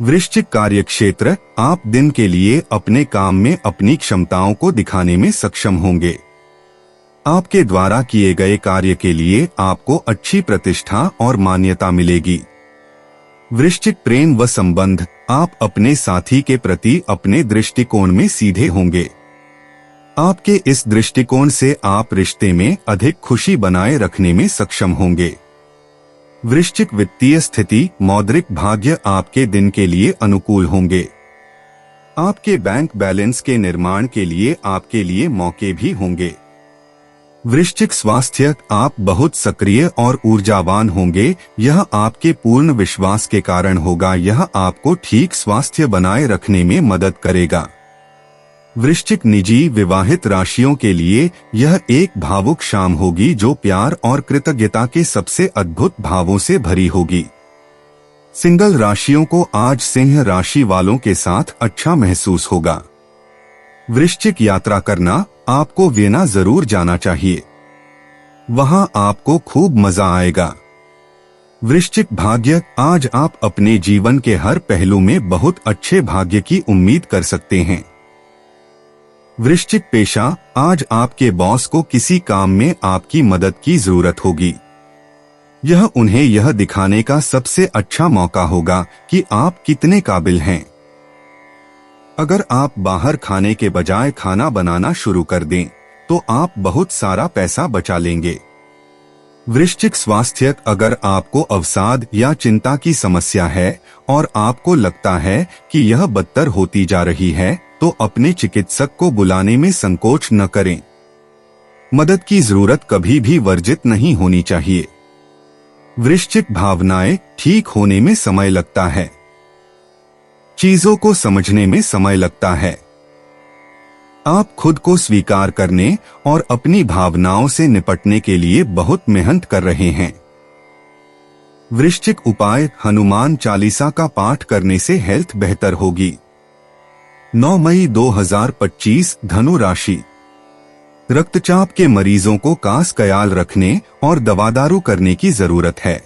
वृश्चिक कार्यक्षेत्र, आप दिन के लिए अपने काम में अपनी क्षमताओं को दिखाने में सक्षम होंगे। आपके द्वारा किए गए कार्य के लिए आपको अच्छी प्रतिष्ठा और मान्यता मिलेगी। वृश्चिक प्रेम व संबंध, आप अपने साथी के प्रति अपने दृष्टिकोण में सीधे होंगे। आपके इस दृष्टिकोण से आप रिश्ते में अधिक खुशी बनाए रखने में सक्षम होंगे। वृश्चिक वित्तीय स्थिति, मौद्रिक भाग्य आपके दिन के लिए अनुकूल होंगे। आपके बैंक बैलेंस के निर्माण के लिए आपके लिए मौके भी होंगे। वृश्चिक स्वास्थ्य, आप बहुत सक्रिय और ऊर्जावान होंगे। यह आपके पूर्ण विश्वास के कारण होगा। यह आपको ठीक स्वास्थ्य बनाए रखने में मदद करेगा। वृश्चिक निजी विवाहित राशियों के लिए यह एक भावुक शाम होगी जो प्यार और कृतज्ञता के सबसे अद्भुत भावों से भरी होगी। सिंगल राशियों को आज सिंह राशि वालों के साथ अच्छा महसूस होगा। वृश्चिक यात्रा करना, आपको वियना जरूर जाना चाहिए। वहां आपको खूब मजा आएगा। वृश्चिक भाग्य, आज आप अपने जीवन के हर पहलू में बहुत अच्छे भाग्य की उम्मीद कर सकते हैं। वृश्चिक पेशा, आज आपके बॉस को किसी काम में आपकी मदद की जरूरत होगी। यह उन्हें यह दिखाने का सबसे अच्छा मौका होगा कि आप कितने काबिल हैं। अगर आप बाहर खाने के बजाय खाना बनाना शुरू कर दें तो आप बहुत सारा पैसा बचा लेंगे। वृश्चिक स्वास्थ्य, अगर आपको अवसाद या चिंता की समस्या है और आपको लगता है कि यह बदतर होती जा रही है तो अपने चिकित्सक को बुलाने में संकोच न करें। मदद की जरूरत कभी भी वर्जित नहीं होनी चाहिए। वृश्चिक भावनाएं, ठीक होने में समय लगता है। चीजों को समझने में समय लगता है। आप खुद को स्वीकार करने और अपनी भावनाओं से निपटने के लिए बहुत मेहनत कर रहे हैं। वृश्चिक उपाय, हनुमान चालीसा का पाठ करने से हेल्थ बेहतर होगी। 9 मई 2025, धनु राशि। रक्तचाप के मरीजों को खास ख्याल रखने और दवादारू करने की जरूरत है।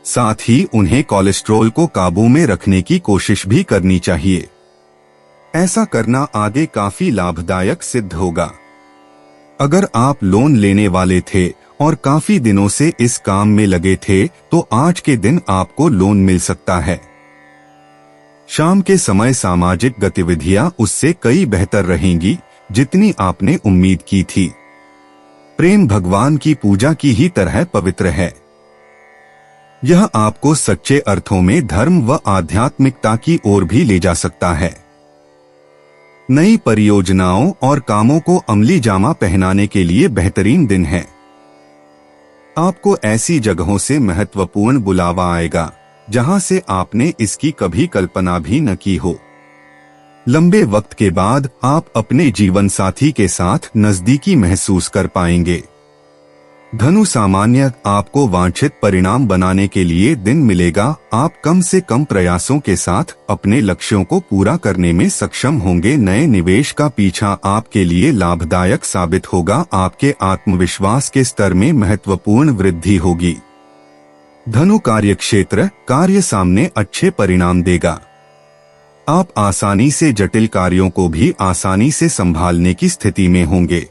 साथ ही उन्हें कोलेस्ट्रॉल को काबू में रखने की कोशिश भी करनी चाहिए। ऐसा करना आगे काफी लाभदायक सिद्ध होगा। अगर आप लोन लेने वाले थे और काफी दिनों से इस काम में लगे थे तो आज के दिन आपको लोन मिल सकता है। शाम के समय सामाजिक गतिविधियां उससे कई बेहतर रहेंगी जितनी आपने उम्मीद की थी। प्रेम भगवान की पूजा की ही तरह पवित्र है। यह आपको सच्चे अर्थों में धर्म व आध्यात्मिकता की ओर भी ले जा सकता है। नई परियोजनाओं और कामों को अमली जामा पहनाने के लिए बेहतरीन दिन है। आपको ऐसी जगहों से महत्वपूर्ण बुलावा आएगा जहां से आपने इसकी कभी कल्पना भी न की हो। लंबे वक्त के बाद आप अपने जीवन साथी के साथ नजदीकी महसूस कर पाएंगे। धनु सामान्य, आपको वांछित परिणाम बनाने के लिए दिन मिलेगा। आप कम से कम प्रयासों के साथ अपने लक्ष्यों को पूरा करने में सक्षम होंगे। नए निवेश का पीछा आपके लिए लाभदायक साबित होगा। आपके आत्मविश्वास के स्तर में महत्वपूर्ण वृद्धि होगी। धनु कार्यक्षेत्र, कार्य सामने अच्छे परिणाम देगा। आप आसानी से जटिल कार्यों को भी आसानी से संभालने की स्थिति में होंगे।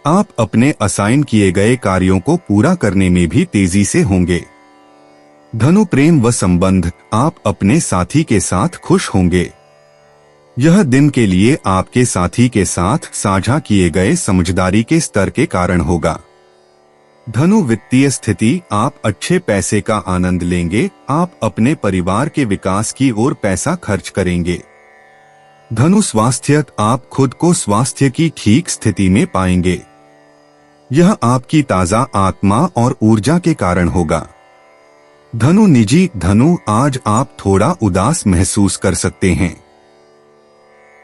आप अपने असाइन किए गए कार्यों को पूरा करने में भी तेजी से होंगे। धनु प्रेम व संबंध, आप अपने साथी के साथ खुश होंगे। यह दिन के लिए आपके साथी के साथ साझा किए गए समझदारी के स्तर के कारण होगा। धनु वित्तीय स्थिति, आप अच्छे पैसे का आनंद लेंगे। आप अपने परिवार के विकास की ओर पैसा खर्च करेंगे। धनु स्वास्थ्य, आप खुद को स्वास्थ्य की ठीक स्थिति में पाएंगे। यह आपकी ताजा आत्मा और ऊर्जा के कारण होगा। धनु निजी, धनु आज आप थोड़ा उदास महसूस कर सकते हैं।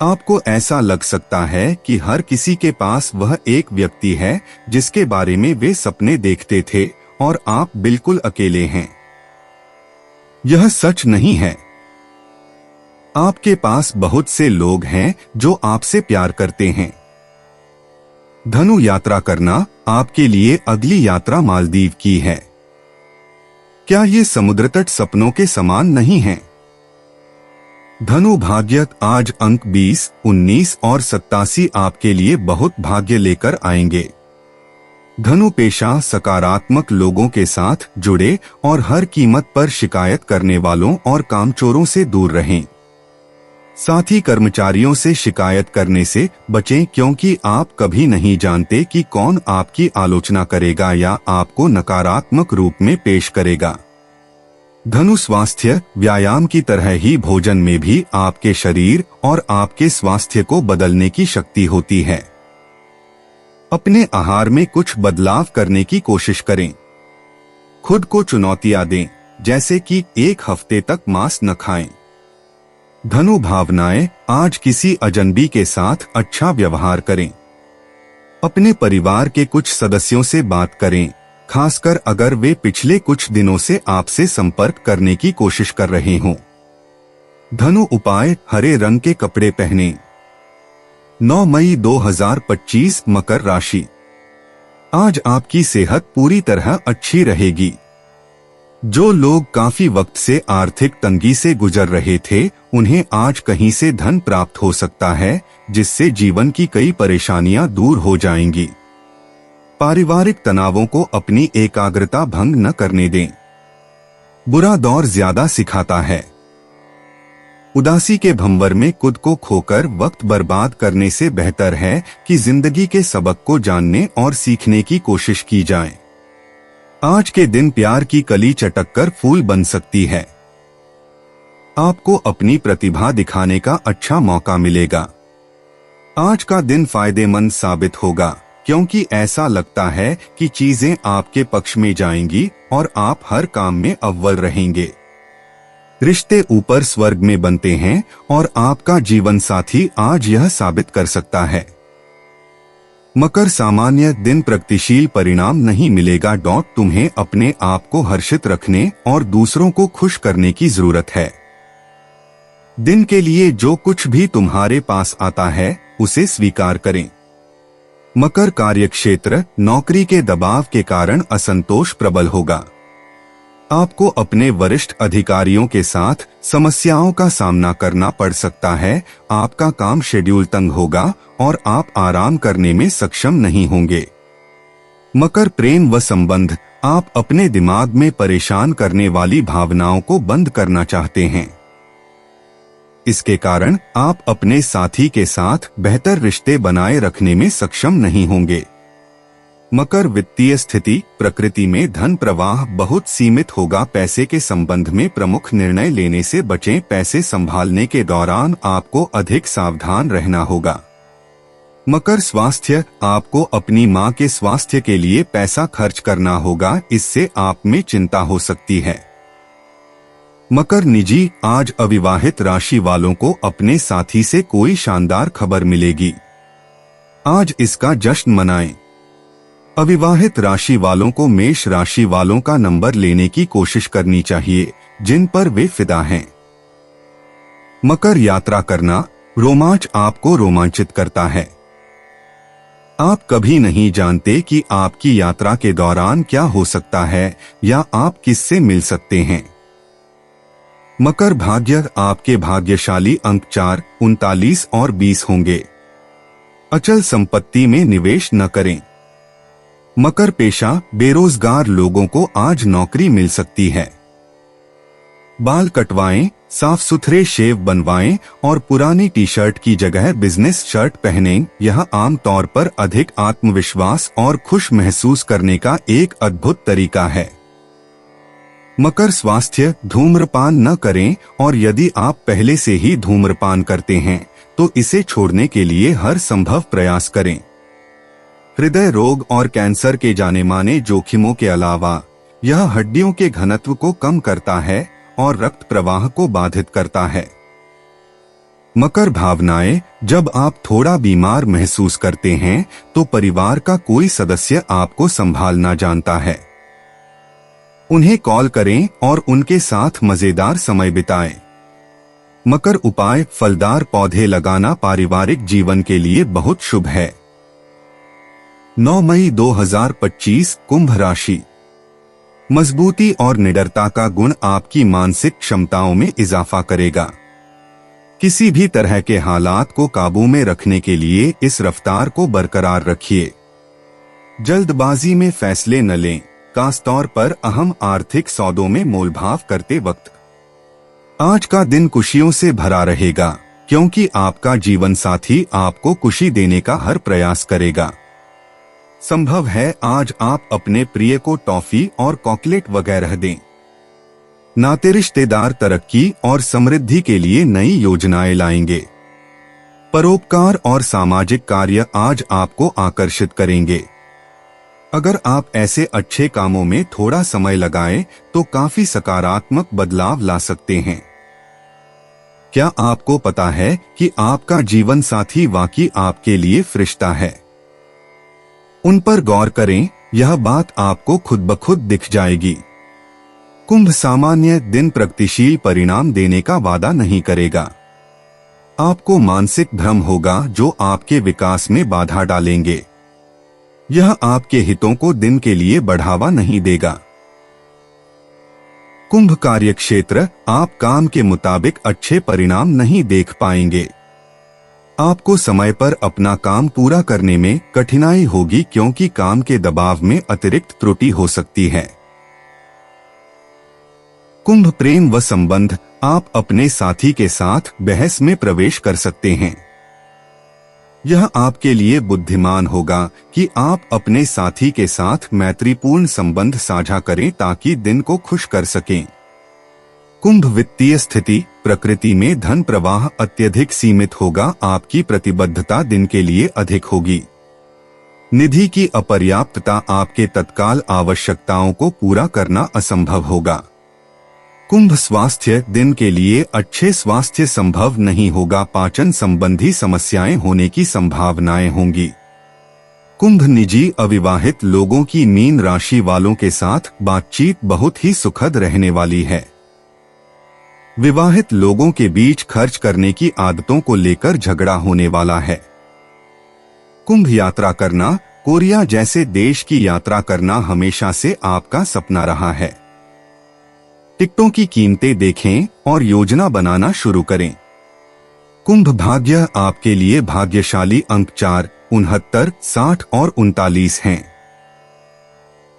आपको ऐसा लग सकता है कि हर किसी के पास वह एक व्यक्ति है जिसके बारे में वे सपने देखते थे और आप बिल्कुल अकेले हैं। यह सच नहीं है। आपके पास बहुत से लोग हैं जो आपसे प्यार करते हैं। धनु यात्रा करना, आपके लिए अगली यात्रा मालदीव की है। क्या ये समुद्र तट सपनों के समान नहीं है? धनु भाग्य, आज अंक 20, 19 और 87 आपके लिए बहुत भाग्य लेकर आएंगे। धनु पेशा, सकारात्मक लोगों के साथ जुड़े और हर कीमत पर शिकायत करने वालों और कामचोरों से दूर रहें। साथी कर्मचारियों से शिकायत करने से बचें, क्योंकि आप कभी नहीं जानते कि कौन आपकी आलोचना करेगा या आपको नकारात्मक रूप में पेश करेगा। धनु स्वास्थ्य, व्यायाम की तरह ही भोजन में भी आपके शरीर और आपके स्वास्थ्य को बदलने की शक्ति होती है। अपने आहार में कुछ बदलाव करने की कोशिश करें। खुद को चुनौतियां दें, जैसे कि 1 हफ्ते तक मांस न खाएं। धनु भावनाएं, आज किसी अजनबी के साथ अच्छा व्यवहार करें। अपने परिवार के कुछ सदस्यों से बात करें, खासकर अगर वे पिछले कुछ दिनों से आपसे संपर्क करने की कोशिश कर रहे हों। धनु उपाय, हरे रंग के कपड़े पहनें। 9 मई 2025, मकर राशि। आज आपकी सेहत पूरी तरह अच्छी रहेगी। जो लोग काफी वक्त से आर्थिक तंगी से गुजर रहे थे, उन्हें आज कहीं से धन प्राप्त हो सकता है, जिससे जीवन की कई परेशानियां दूर हो जाएंगी। पारिवारिक तनावों को अपनी एकाग्रता भंग न करने दें। बुरा दौर ज्यादा सिखाता है। उदासी के भंवर में खुद को खोकर वक्त बर्बाद करने से बेहतर है कि जिंदगी के सबक को जानने और सीखने की कोशिश की जाए। आज के दिन प्यार की कली चटककर फूल बन सकती है। आपको अपनी प्रतिभा दिखाने का अच्छा मौका मिलेगा। आज का दिन फायदेमंद साबित होगा, क्योंकि ऐसा लगता है कि चीजें आपके पक्ष में जाएंगी और आप हर काम में अव्वल रहेंगे। रिश्ते ऊपर स्वर्ग में बनते हैं और आपका जीवन साथी आज यह साबित कर सकता है। मकर सामान्य दिन, प्रगतिशील परिणाम नहीं मिलेगा। तुम्हें अपने आप को हर्षित रखने और दूसरों को खुश करने की जरूरत है। दिन के लिए जो कुछ भी तुम्हारे पास आता है उसे स्वीकार करें। मकर कार्यक्षेत्र, नौकरी के दबाव के कारण असंतोष प्रबल होगा। आपको अपने वरिष्ठ अधिकारियों के साथ समस्याओं का सामना करना पड़ सकता है। आपका काम शेड्यूल तंग होगा और आप आराम करने में सक्षम नहीं होंगे। मकर प्रेम व संबंध, आप अपने दिमाग में परेशान करने वाली भावनाओं को बंद करना चाहते हैं। इसके कारण आप अपने साथी के साथ बेहतर रिश्ते बनाए रखने में सक्षम नहीं होंगे। मकर वित्तीय स्थिति, प्रकृति में धन प्रवाह बहुत सीमित होगा। पैसे के संबंध में प्रमुख निर्णय लेने से बचें। पैसे संभालने के दौरान आपको अधिक सावधान रहना होगा। मकर स्वास्थ्य, आपको अपनी मां के स्वास्थ्य के लिए पैसा खर्च करना होगा, इससे आप में चिंता हो सकती है। मकर निजी, आज अविवाहित राशि वालों को अपने साथी से कोई शानदार खबर मिलेगी। आज इसका जश्न मनाएं। अविवाहित राशि वालों को मेष राशि वालों का नंबर लेने की कोशिश करनी चाहिए, जिन पर वे फिदा हैं। मकर यात्रा करना, रोमांच आपको रोमांचित करता है। आप कभी नहीं जानते कि आपकी यात्रा के दौरान क्या हो सकता है या आप किससे मिल सकते हैं। मकर भाग्य, आपके भाग्यशाली अंक 4, 39 और 20 होंगे। अचल संपत्ति में निवेश न करें। मकर पेशा, बेरोजगार लोगों को आज नौकरी मिल सकती है। बाल कटवाएं, साफ सुथरे शेव बनवाएं और पुरानी टी शर्ट की जगह बिजनेस शर्ट पहनें। यह आम तौर पर अधिक आत्मविश्वास और खुश महसूस करने का एक अद्भुत तरीका है। मकर स्वास्थ्य, धूम्रपान न करें और यदि आप पहले से ही धूम्रपान करते हैं तो इसे छोड़ने के लिए हर संभव प्रयास करें। हृदय रोग और कैंसर के जाने माने जोखिमों के अलावा यह हड्डियों के घनत्व को कम करता है और रक्त प्रवाह को बाधित करता है। मकर भावनाएं, जब आप थोड़ा बीमार महसूस करते हैं तो परिवार का कोई सदस्य आपको संभालना जानता है। उन्हें कॉल करें और उनके साथ मजेदार समय बिताएं। मकर उपाय, फलदार पौधे लगाना पारिवारिक जीवन के लिए बहुत शुभ है। 9 मई 2025, कुंभ राशि। मजबूती और निडरता का गुण आपकी मानसिक क्षमताओं में इजाफा करेगा। किसी भी तरह के हालात को काबू में रखने के लिए इस रफ्तार को बरकरार रखिए। जल्दबाजी में फैसले न लें, खासतौर पर अहम आर्थिक सौदों में मोलभाव करते वक्त। आज का दिन खुशियों से भरा रहेगा क्योंकि आपका जीवन साथी आपको खुशी देने का हर प्रयास करेगा। संभव है आज आप अपने प्रिय को टॉफी और चॉकलेट वगैरह दें। नाते रिश्तेदार तरक्की और समृद्धि के लिए नई योजनाएं लाएंगे। परोपकार और सामाजिक कार्य आज आपको आकर्षित करेंगे। अगर आप ऐसे अच्छे कामों में थोड़ा समय लगाएं तो काफी सकारात्मक बदलाव ला सकते हैं। क्या आपको पता है कि आपका जीवन साथी वाकई आपके लिए फरिश्ता है? उन पर गौर करें, यह बात आपको खुद ब खुद दिख जाएगी। कुंभ सामान्य दिन प्रगतिशील परिणाम देने का वादा नहीं करेगा। आपको मानसिक भ्रम होगा जो आपके विकास में बाधा डालेंगे। यह आपके हितों को दिन के लिए बढ़ावा नहीं देगा। कुंभ कार्यक्षेत्र, आप काम के मुताबिक अच्छे परिणाम नहीं देख पाएंगे। आपको समय पर अपना काम पूरा करने में कठिनाई होगी क्योंकि काम के दबाव में अतिरिक्त त्रुटि हो सकती है। कुंभ प्रेम व संबंध, आप अपने साथी के साथ बहस में प्रवेश कर सकते हैं। यह आपके लिए बुद्धिमान होगा कि आप अपने साथी के साथ मैत्रीपूर्ण संबंध साझा करें ताकि दिन को खुश कर सकें। कुंभ वित्तीय स्थिति, प्रकृति में धन प्रवाह अत्यधिक सीमित होगा। आपकी प्रतिबद्धता दिन के लिए अधिक होगी। निधि की अपर्याप्तता आपके तत्काल आवश्यकताओं को पूरा करना असंभव होगा। कुंभ स्वास्थ्य, दिन के लिए अच्छे स्वास्थ्य संभव नहीं होगा। पाचन संबंधी समस्याएं होने की संभावनाएं होंगी। कुंभ निजी, अविवाहित लोगों की मीन राशि वालों के साथ बातचीत बहुत ही सुखद रहने वाली है। विवाहित लोगों के बीच खर्च करने की आदतों को लेकर झगड़ा होने वाला है। कुंभ यात्रा करना, कोरिया जैसे देश की यात्रा करना हमेशा से आपका सपना रहा है। टिकटों की कीमतें देखें और योजना बनाना शुरू करें। कुंभ भाग्य, आपके लिए भाग्यशाली अंक 4, 69, 60 और 39 हैं।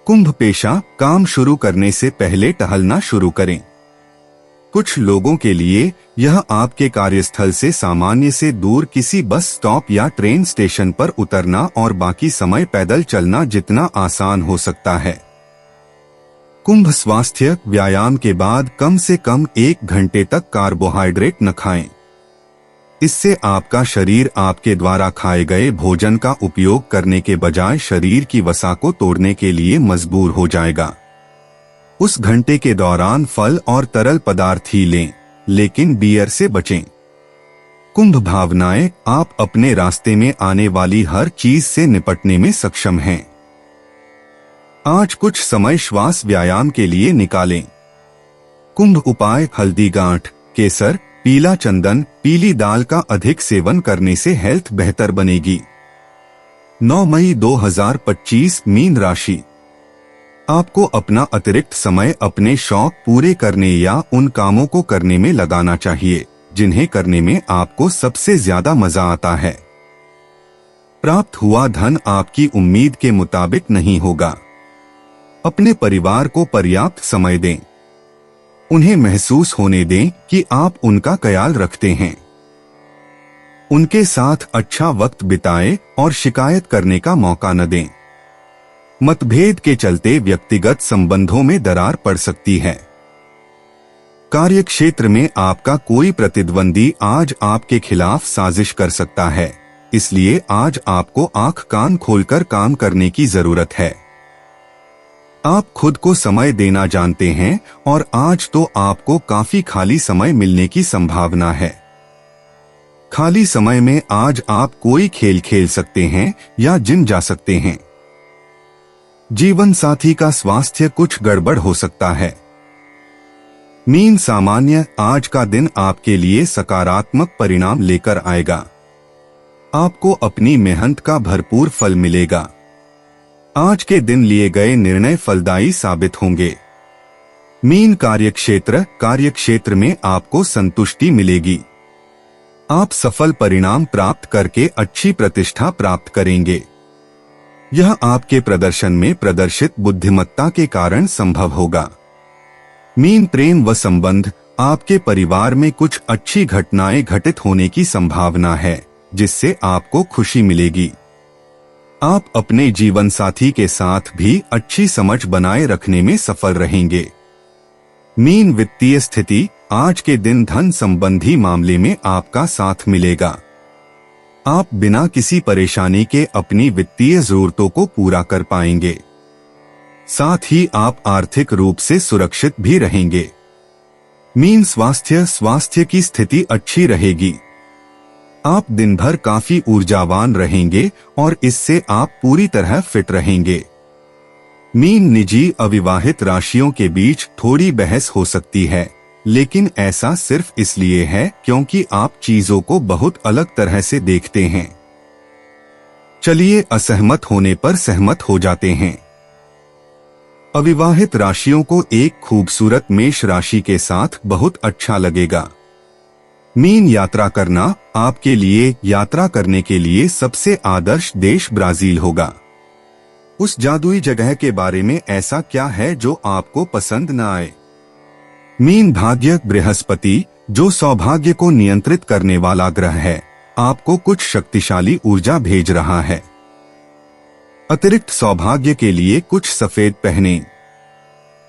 कुंभ पेशा, काम शुरू करने से पहले टहलना शुरू करें। कुछ लोगों के लिए यह आपके कार्यस्थल से सामान्य से दूर किसी बस स्टॉप या ट्रेन स्टेशन पर उतरना और बाकी समय पैदल चलना जितना आसान हो सकता है। कुंभ स्वास्थ्य, व्यायाम के बाद कम से कम 1 घंटे तक कार्बोहाइड्रेट न खाएं। इससे आपका शरीर आपके द्वारा खाए गए भोजन का उपयोग करने के बजाय शरीर की वसा को तोड़ने के लिए मजबूर हो जाएगा। उस घंटे के दौरान फल और तरल पदार्थ ही लें, लेकिन बियर से बचें। कुंभ भावनाएं, आप अपने रास्ते में आने वाली हर चीज से निपटने में सक्षम हैं। आज कुछ समय श्वास व्यायाम के लिए निकालें। कुंभ उपाय, हल्दी गांठ, केसर, पीला चंदन, पीली दाल का अधिक सेवन करने से हेल्थ बेहतर बनेगी। 9 मई 2025, मीन राशि। आपको अपना अतिरिक्त समय अपने शौक पूरे करने या उन कामों को करने में लगाना चाहिए जिन्हें करने में आपको सबसे ज्यादा मजा आता है। प्राप्त हुआ धन आपकी उम्मीद के मुताबिक नहीं होगा। अपने परिवार को पर्याप्त समय दें। उन्हें महसूस होने दें कि आप उनका ख्याल रखते हैं। उनके साथ अच्छा वक्त बिताएं और शिकायत करने का मौका न दें। मतभेद के चलते व्यक्तिगत संबंधों में दरार पड़ सकती है। कार्यक्षेत्र में आपका कोई प्रतिद्वंदी आज आपके खिलाफ साजिश कर सकता है, इसलिए आज आपको आंख कान खोलकर काम करने की जरूरत है। आप खुद को समय देना जानते हैं और आज तो आपको काफी खाली समय मिलने की संभावना है। खाली समय में आज आप कोई खेल खेल सकते हैं या जिम जा सकते हैं। जीवन साथी का स्वास्थ्य कुछ गड़बड़ हो सकता है। मीन सामान्य, आज का दिन आपके लिए सकारात्मक परिणाम लेकर आएगा। आपको अपनी मेहनत का भरपूर फल मिलेगा। आज के दिन लिए गए निर्णय फलदायी साबित होंगे। मीन कार्यक्षेत्र में आपको संतुष्टि मिलेगी। आप सफल परिणाम प्राप्त करके अच्छी प्रतिष्ठा प्राप्त करेंगे। यह आपके प्रदर्शन में प्रदर्शित बुद्धिमत्ता के कारण संभव होगा। मीन प्रेम व संबंध, आपके परिवार में कुछ अच्छी घटनाएं घटित होने की संभावना है, जिससे आपको खुशी मिलेगी। आप अपने जीवन साथी के साथ भी अच्छी समझ बनाए रखने में सफल रहेंगे। मीन वित्तीय स्थिति, आज के दिन धन संबंधी मामले में आपका साथ मिलेगा। आप बिना किसी परेशानी के अपनी वित्तीय जरूरतों को पूरा कर पाएंगे। साथ ही आप आर्थिक रूप से सुरक्षित भी रहेंगे। मीन स्वास्थ्य की स्थिति अच्छी रहेगी। आप दिन भर काफी ऊर्जावान रहेंगे और इससे आप पूरी तरह फिट रहेंगे। मीन निजी अविवाहित राशियों के बीच थोड़ी बहस हो सकती है, लेकिन ऐसा सिर्फ इसलिए है क्योंकि आप चीजों को बहुत अलग तरह से देखते हैं। चलिए असहमत होने पर सहमत हो जाते हैं। अविवाहित राशियों को एक खूबसूरत मेष राशि के साथ बहुत अच्छा लगेगा। मीन यात्रा करना, आपके लिए यात्रा करने के लिए सबसे आदर्श देश ब्राजील होगा। उस जादुई जगह के बारे में ऐसा क्या है जो आपको पसंद न आए? मीन भाग्य, बृहस्पति, जो सौभाग्य को नियंत्रित करने वाला ग्रह है, आपको कुछ शक्तिशाली ऊर्जा भेज रहा है। अतिरिक्त सौभाग्य के लिए कुछ सफेद पहने।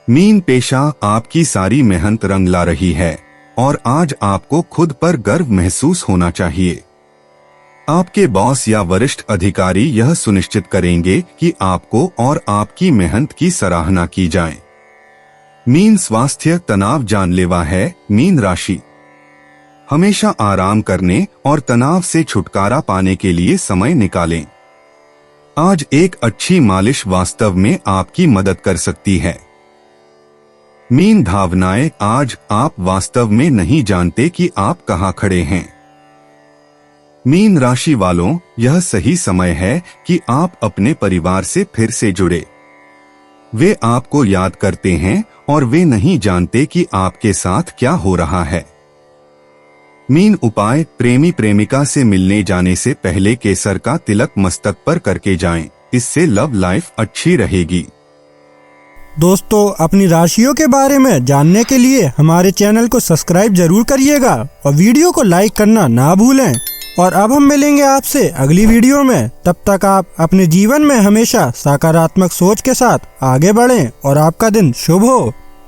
मीन पेशा, आपकी सारी मेहनत रंग ला रही है और आज आपको खुद पर गर्व महसूस होना चाहिए। आपके बॉस या वरिष्ठ अधिकारी यह सुनिश्चित करेंगे कि आपको और आपकी मेहनत की सराहना की जाए। मीन स्वास्थ्य, तनाव जानलेवा है। मीन राशि हमेशा आराम करने और तनाव से छुटकारा पाने के लिए समय निकालें। आज एक अच्छी मालिश वास्तव में आपकी मदद कर सकती है। मीन भावनाएं, आज आप वास्तव में नहीं जानते कि आप कहां खड़े हैं। मीन राशि वालों, यह सही समय है कि आप अपने परिवार से फिर से जुड़े। वे आपको याद करते हैं और वे नहीं जानते कि आपके साथ क्या हो रहा है। मीन उपाय, प्रेमी प्रेमिका से मिलने जाने से पहले केसर का तिलक मस्तक पर करके जाएं, इससे लव लाइफ अच्छी रहेगी।
दोस्तों, अपनी राशियों के बारे में जानने के लिए हमारे चैनल को सब्सक्राइब जरूर करिएगा और वीडियो को लाइक करना ना भूलें। और अब हम मिलेंगे आपसे अगली वीडियो में। तब तक आप अपने जीवन में हमेशा सकारात्मक सोच के साथ आगे बढ़ें और आपका दिन शुभ हो।